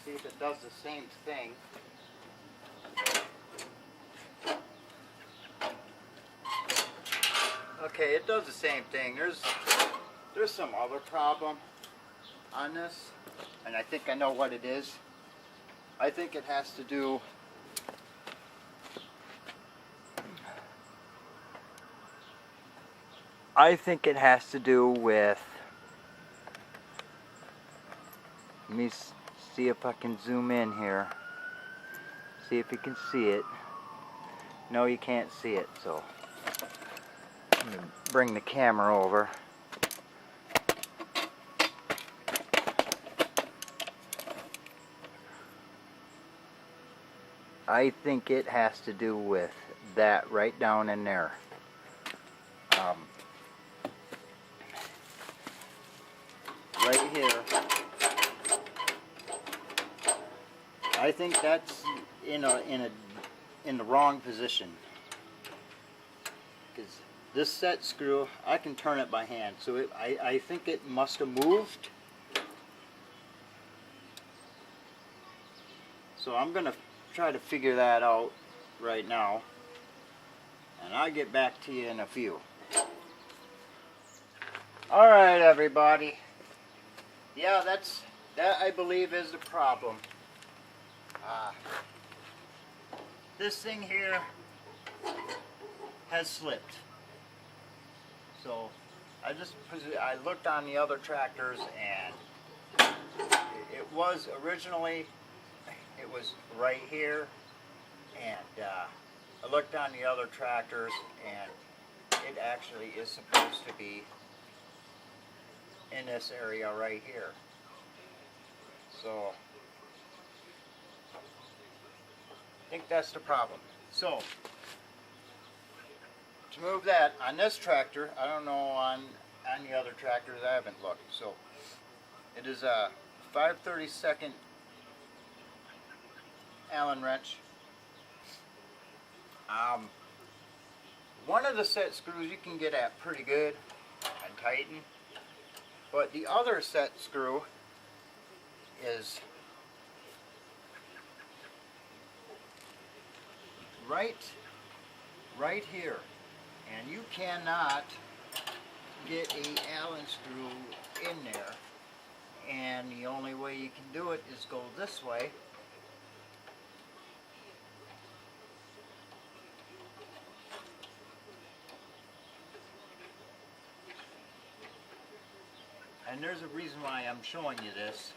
see if it does the same thing. Okay, it does the same thing. There's some other problem on this, and I think I know what it is. I think it has to do with, let me see if I can zoom in here. See if you can see it. No, you can't see it, so let me bring the camera over. I think it has to do with that right down in there. Right here. I think that's in the wrong position. Because this set screw, I can turn it by hand, so I think it must have moved. So I'm going to try to figure that out right now, and I'll get back to you in a few. Alright everybody, yeah, that I believe is the problem. This thing here has slipped. So I looked on the other tractors, and it was originally, it was right here, and I looked on the other tractors, and it actually is supposed to be in this area right here. So I think that's the problem. So to move that on this tractor, I don't know on the other tractors, I haven't looked. So it is a 5/32 Allen wrench. One of the set screws you can get at pretty good and tighten, but the other set screw is right here, and you cannot get a Allen screw in there, and the only way you can do it is go this way. And there's a reason why I'm showing you this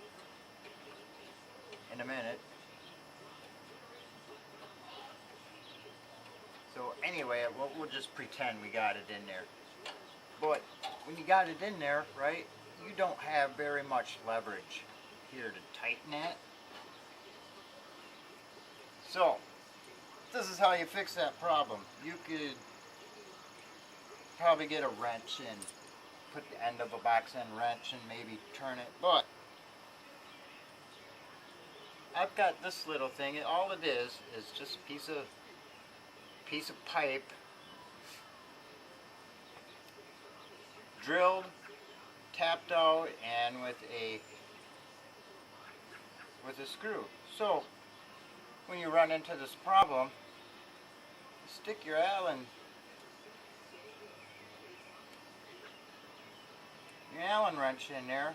in a minute. So anyway, we'll just pretend we got it in there. But when you got it in there, right, you don't have very much leverage here to tighten it. So this is how you fix that problem. You could probably get a wrench and put the end of a box end wrench and maybe turn it, but I've got this little thing, and all it is just a piece of pipe drilled, tapped out, and with a screw. So when you run into this problem, you stick your Allen wrench in there,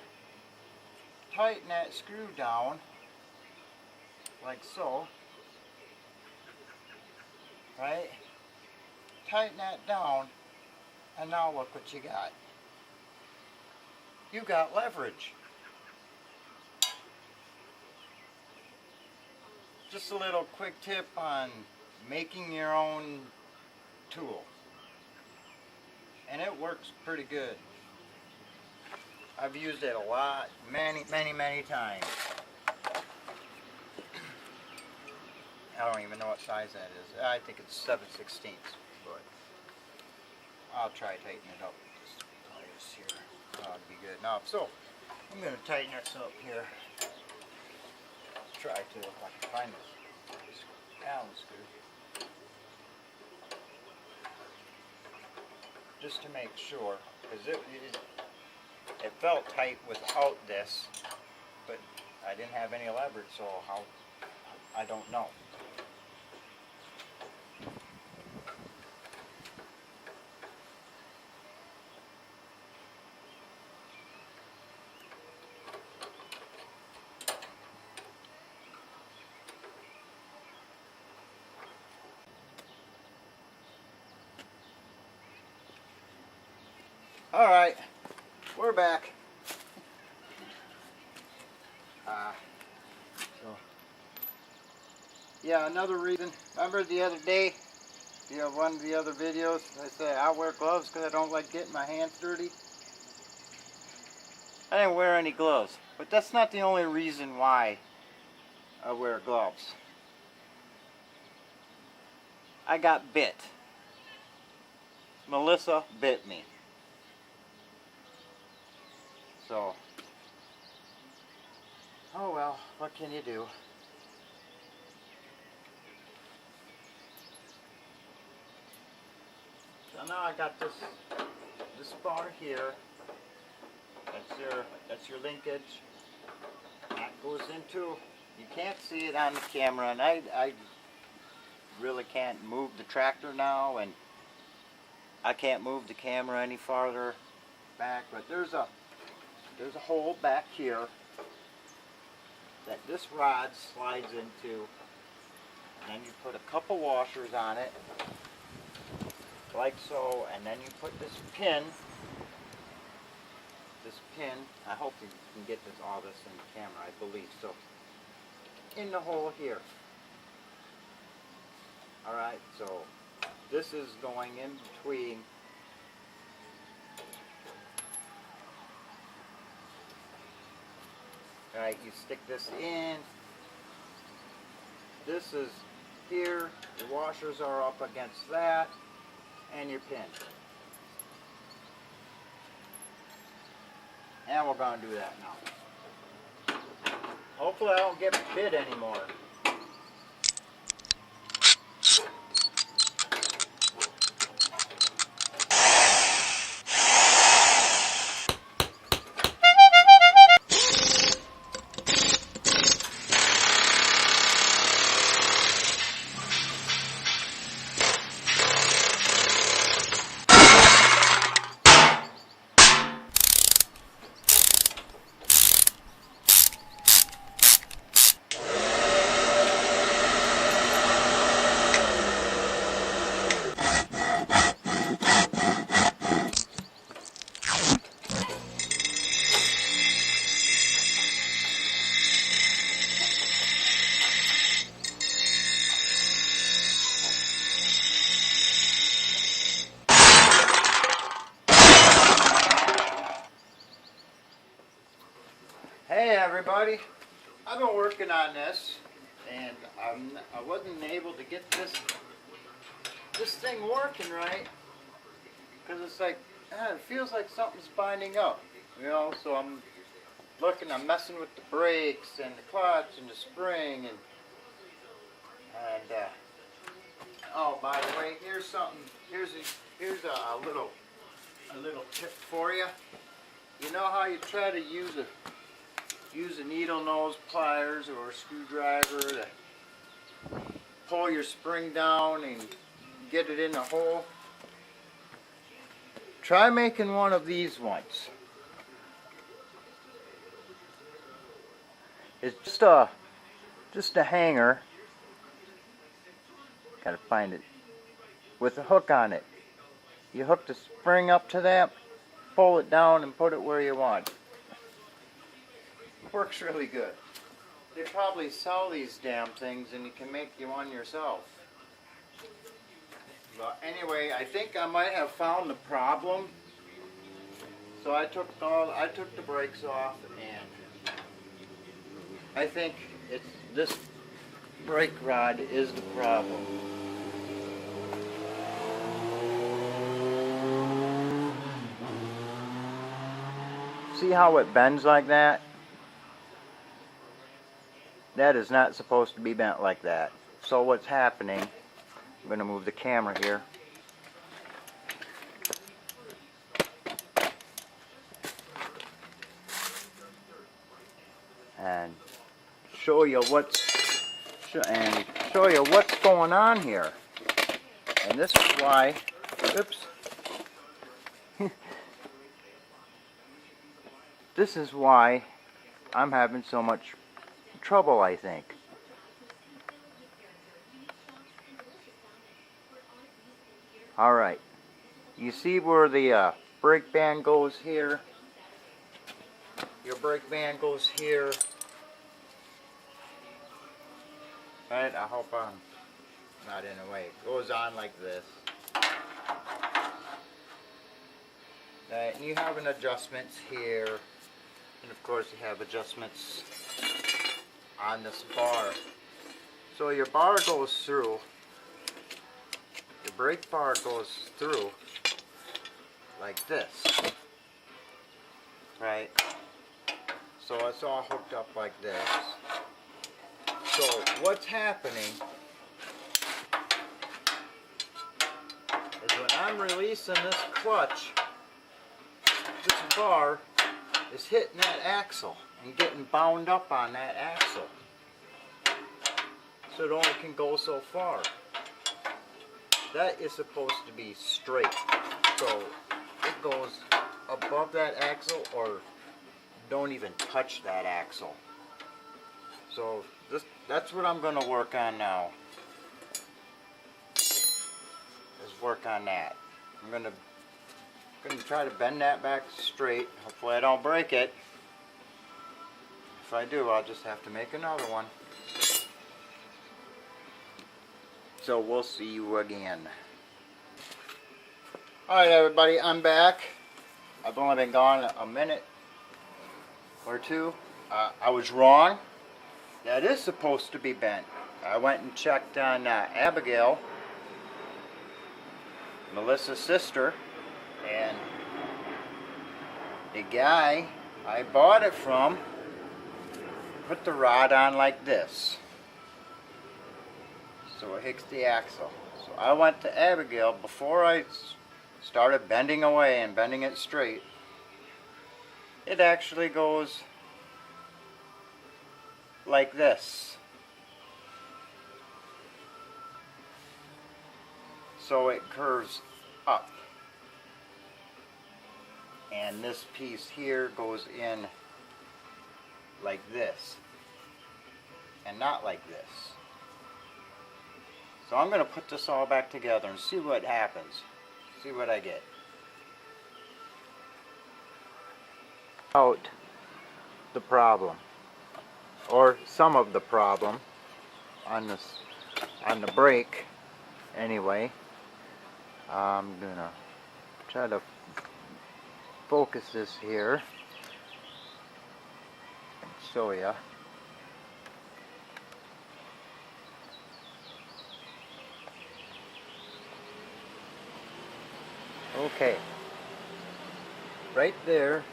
tighten that screw down like so, right? Tighten that down, and now look what you got. You got leverage. Just a little quick tip on making your own tool, and it works pretty good. I've used it a lot, many times. I don't even know what size that is. I think it's 7/16, but I'll try tightening it up with this pliers here. That'll be good enough. So I'm going to tighten this up here. Try to, if I can find this Allen screw, just to make sure, because it felt tight without this, but I didn't have any leverage, so how, I don't know. All right, we're back. Yeah, another reason. Remember the other day, one of the other videos, I said I wear gloves because I don't like getting my hands dirty. I didn't wear any gloves, but that's not the only reason why I wear gloves. I got bit. Melissa bit me. So, oh well, what can you do? So now I got this bar here. That's your linkage. That goes into. You can't see it on the camera, and I really can't move the tractor now, and I can't move the camera any farther back. But there's a hole back here that this rod slides into, and then you put a couple washers on it, like so, and then you put this pin. I hope you can get all this in the camera, I believe so, in the hole here. Alright, so this is going in between Alright, you stick this in. This is here, the washers are up against that, and your pin. And we're going to do that now. Hopefully I don't get bit anymore. Hey everybody, I've been working on this, and I wasn't able to get this thing working right, because it's like, it feels like something's binding up, you know. So I'm messing with the brakes and the clutch and the spring, and oh, by the way, here's something. Here's a little tip for you. You know how you try to use a needle nose pliers or a screwdriver to pull your spring down and get it in the hole? Try making one of these ones. It's just a hanger. Gotta find it with a hook on it. You hook the spring up to that, pull it down, and put it where you want. Works really good. They probably sell these damn things, and you can make you one yourself. But anyway, I think I might have found the problem. So I took the brakes off, and I think this brake rod is the problem. See how it bends like that? That is not supposed to be bent like that. So what's happening, I'm going to move the camera here. and show you what's going on here. And this is why, oops, this is why I'm having so much trouble, I think. Alright, you see where the brake band goes here? Your brake band goes here. Right, I hope I'm not in the way. It goes on like this. Right, and you have an adjustments here. And of course you have adjustments on this bar. So your bar goes through. The brake bar goes through like this. Right? So it's all hooked up like this. So what's happening is when I'm releasing this clutch, this bar is hitting that axle and getting bound up on that axle. So it only can go so far. That is supposed to be straight. So it goes above that axle or don't even touch that axle. So that's what I'm going to work on now. Is work on that. I'm going to try to bend that back straight. Hopefully I don't break it. If I do, I'll just have to make another one. So we'll see you again. Alright everybody, I'm back. I've only been gone a minute or two. I was wrong. That is supposed to be bent. I went and checked on Abigail, Melissa's sister, and the guy I bought it from put the rod on like this. So it hits the axle. So I went to Abigail before I started bending away and bending it straight. It actually goes like this. So it curves up. And this piece here goes in like this. And not like this. So I'm going to put this all back together and see what happens. See what I get. Out the problem, or some of the problem on the brake. Anyway, I'm gonna try to focus this here and show you. Okay, right there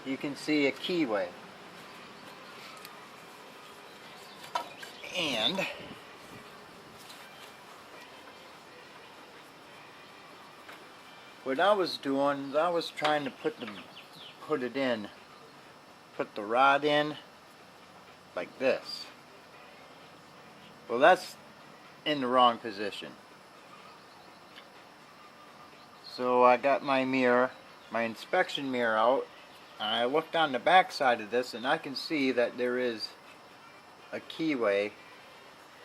you can see a keyway, and what I was doing, I was trying to put the rod in like this. Well, that's in the wrong position. So I got my mirror, my inspection mirror out, and I looked on the back side of this, and I can see that there is a keyway,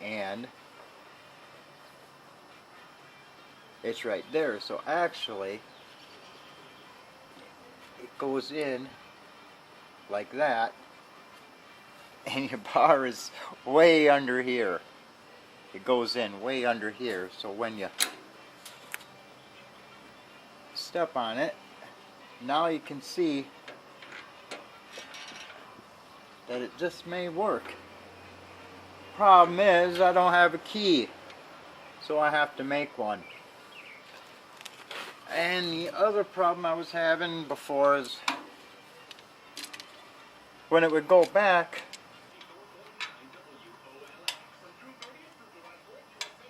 and it's right there. So actually it goes in like that, and your bar is way under here. It goes in way under here, so when you step on it, now you can see that it just may work. Problem is, I don't have a key, so I have to make one. And the other problem I was having before is when it would go back,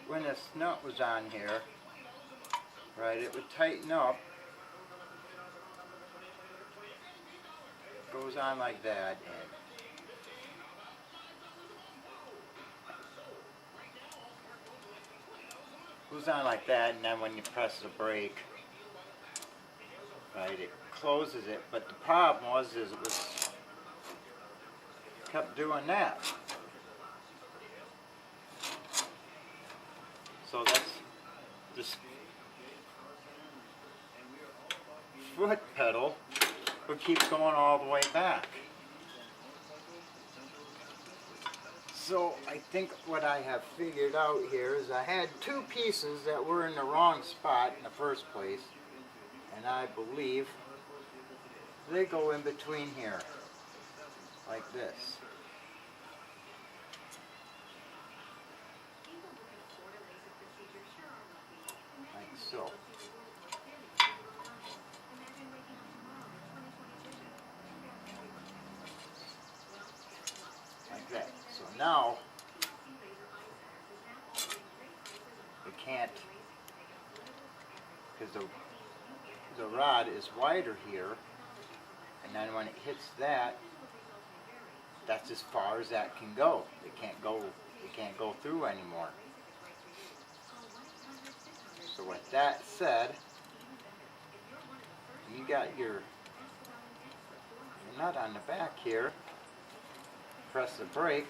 when this nut was on here, right, it would tighten up. Goes on like that, and goes on like that, and then when you press the brake, right, it closes it. But the problem was is it was kept doing that. So that's this foot pedal would keep going all the way back. So I think what I have figured out here is I had two pieces that were in the wrong spot in the first place, and I believe they go in between here, like this. Like so. Like that. So now, we can't, because the rod is wider here, and then when it hits that, that's as far as that can go. It can't go through anymore. So with that said, you got your nut on the back here. Press the brake,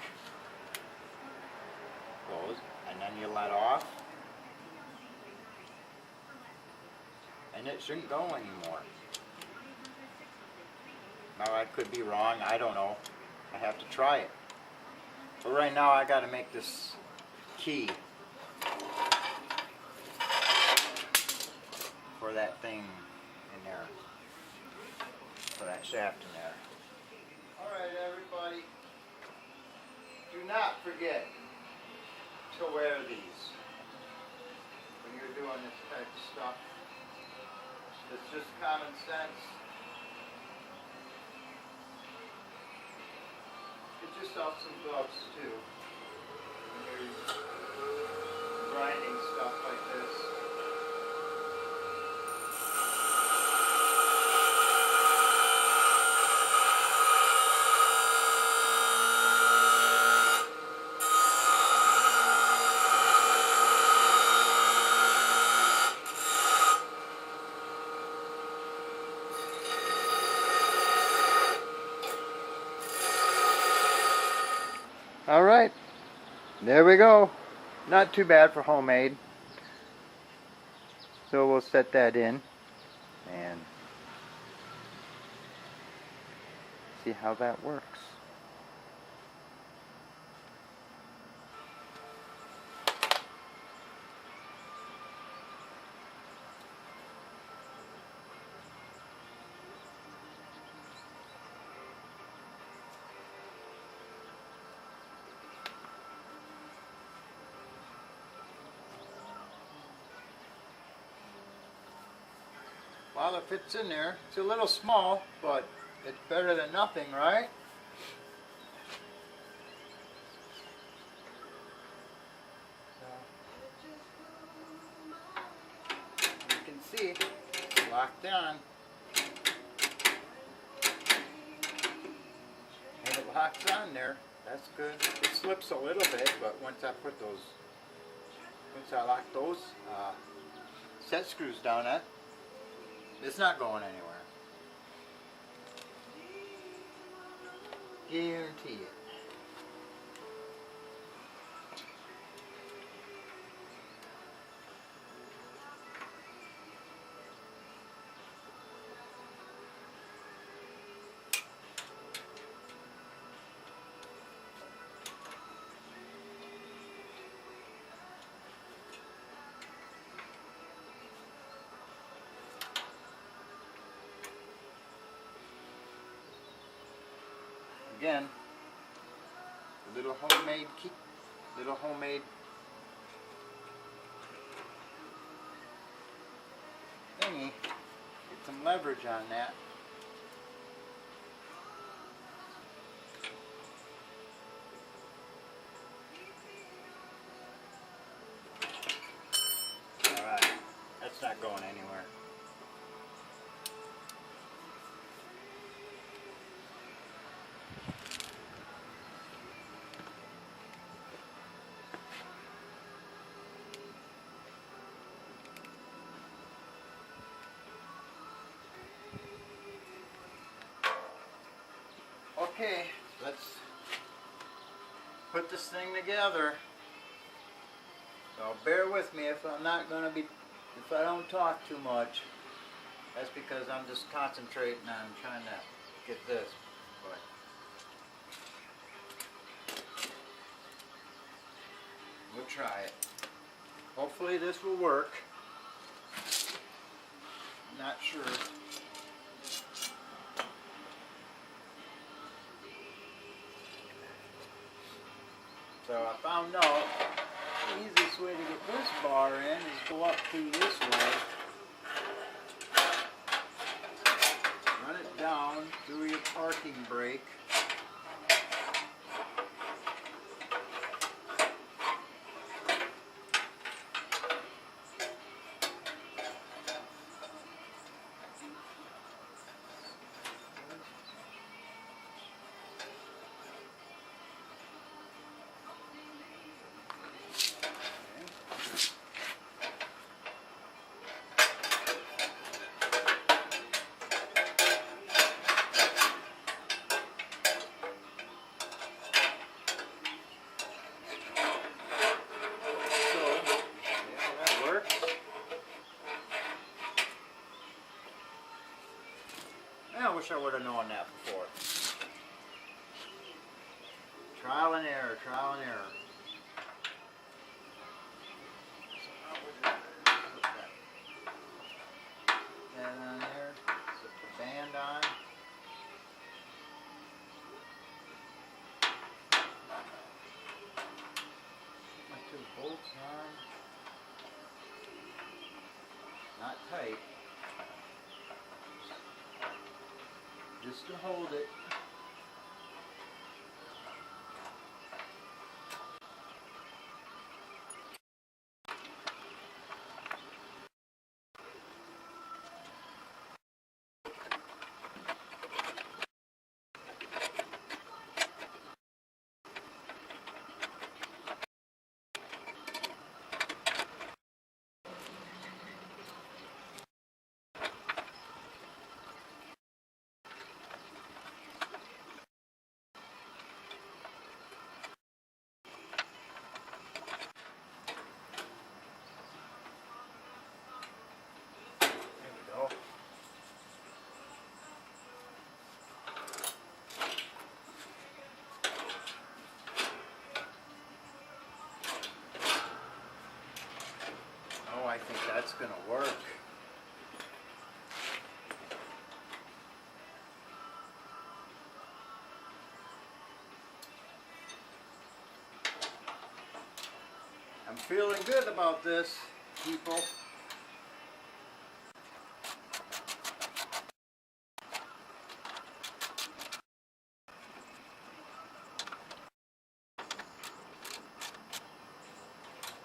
goes, and then you let off, and it shouldn't go anymore. Now I could be wrong, I don't know. I have to try it. But right now I got to make this key for that thing in there, for that shaft in there. Alright everybody, do not forget to wear these when you're doing this type of stuff. It's just common sense. Get yourself some gloves too when you're grinding stuff like this. Alright, there we go. Not too bad for homemade. So we'll set that in and see how that works. Well, it fits in there. It's a little small, but it's better than nothing, right? You can see it's locked on. And it locks on there. That's good. It slips a little bit, but once I lock those set screws down at, it's not going anywhere. Guarantee it. Again, a little homemade key, little homemade thingy. Get some leverage on that. Alright, that's not going anywhere. Okay, let's put this thing together. So bear with me if I'm not going to be, if I don't talk too much. That's because I'm just concentrating on trying to get this. But we'll try it. Hopefully this will work. I'm not sure. So I found out the easiest way to get this bar in is go up through this way. Run it down through your parking brake. I wish I would have known that before. Trial and error, trial and error. So how would I put that on there? Put the band on. Put my two bolts on. Not tight. Just to hold it. I think that's going to work. I'm feeling good about this, people.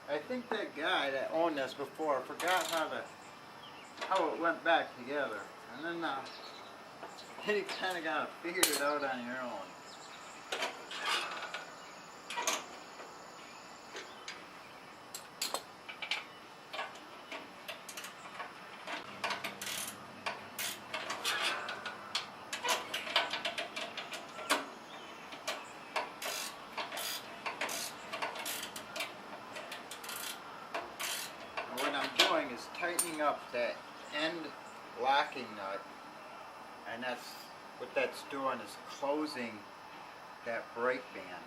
I think that guy that owned this before forgot how it went back together, and then you kind of got to figure it out on your own. Is tightening up that end locking nut, and that's what that's doing, is closing that brake band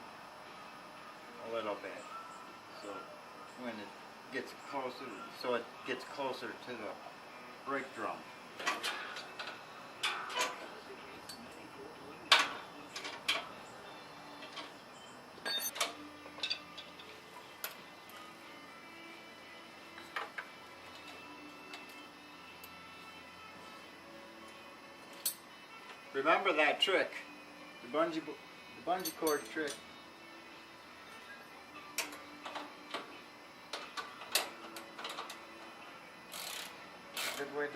a little bit, so when it gets closer, to the brake drum. Remember that trick, the bungee cord trick. A good way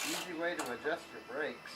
easy way to adjust your brakes.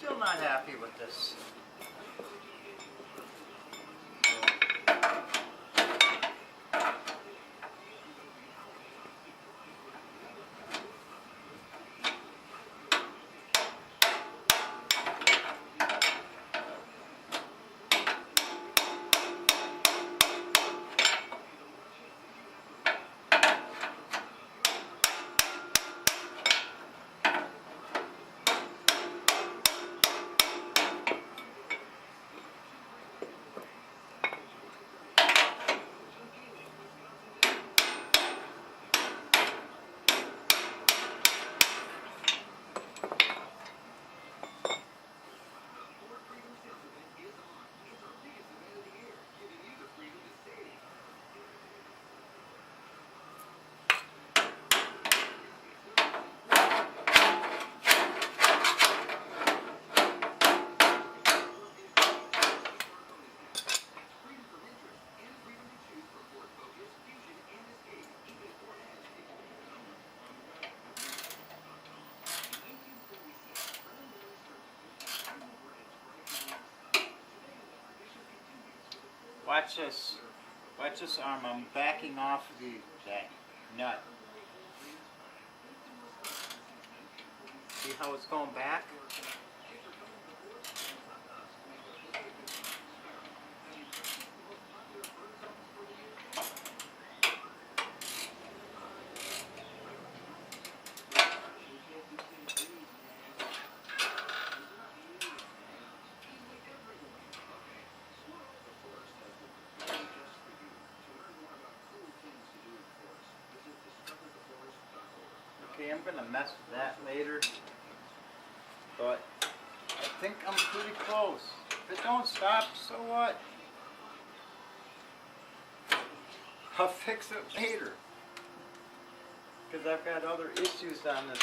still not happy with this. Watch this. Watch this arm. I'm backing off that nut. See how it's going back? Okay, I'm gonna mess with that later, but I think I'm pretty close. If it don't stop, so what? I'll fix it later, because I've got other issues on this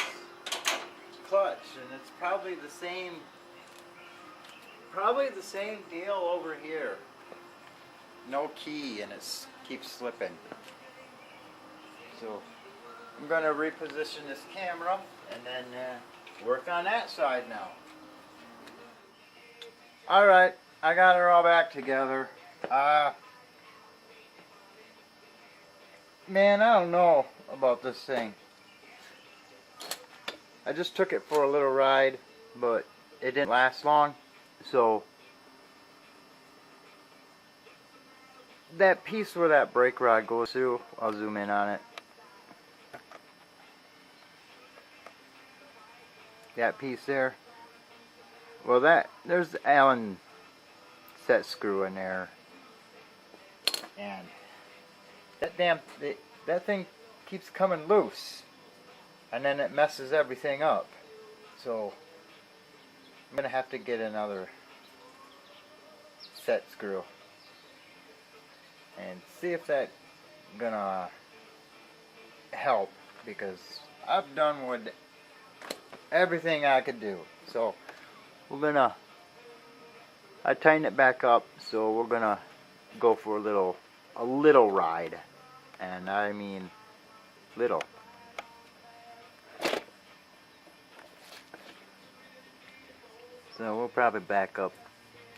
clutch, and it's probably the same deal over here. No key, and it keeps slipping. So I'm going to reposition this camera and then work on that side now. Alright, I got her all back together. Man, I don't know about this thing. I just took it for a little ride, but it didn't last long. So that piece where that brake rod goes through, I'll zoom in on it. That piece there, well, there's the Allen set screw in there, and that thing keeps coming loose, and then it messes everything up. So I'm gonna have to get another set screw and see if that's gonna help, because I've done with everything I could do. So I tightened it back up, so we're gonna go for a little ride, and I mean little. So we'll probably back up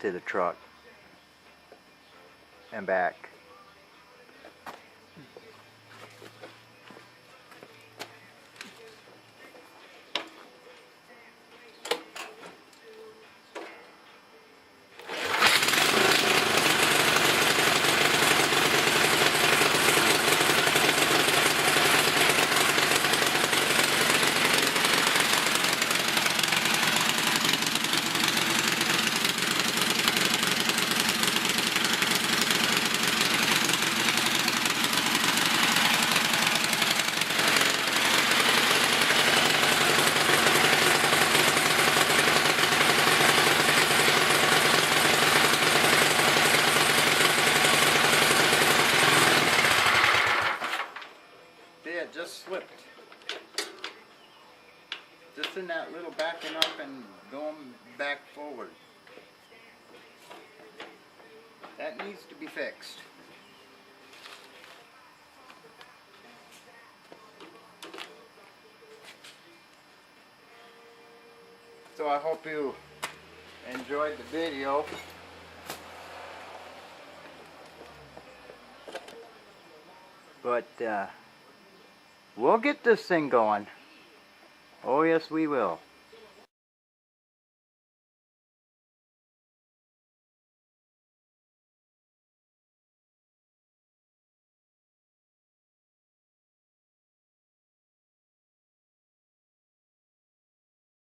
to the truck and back. Just slipped. Just in that little backing up and going back forward. That needs to be fixed. So I hope you enjoyed the video. But we'll get this thing going. Oh yes, we will.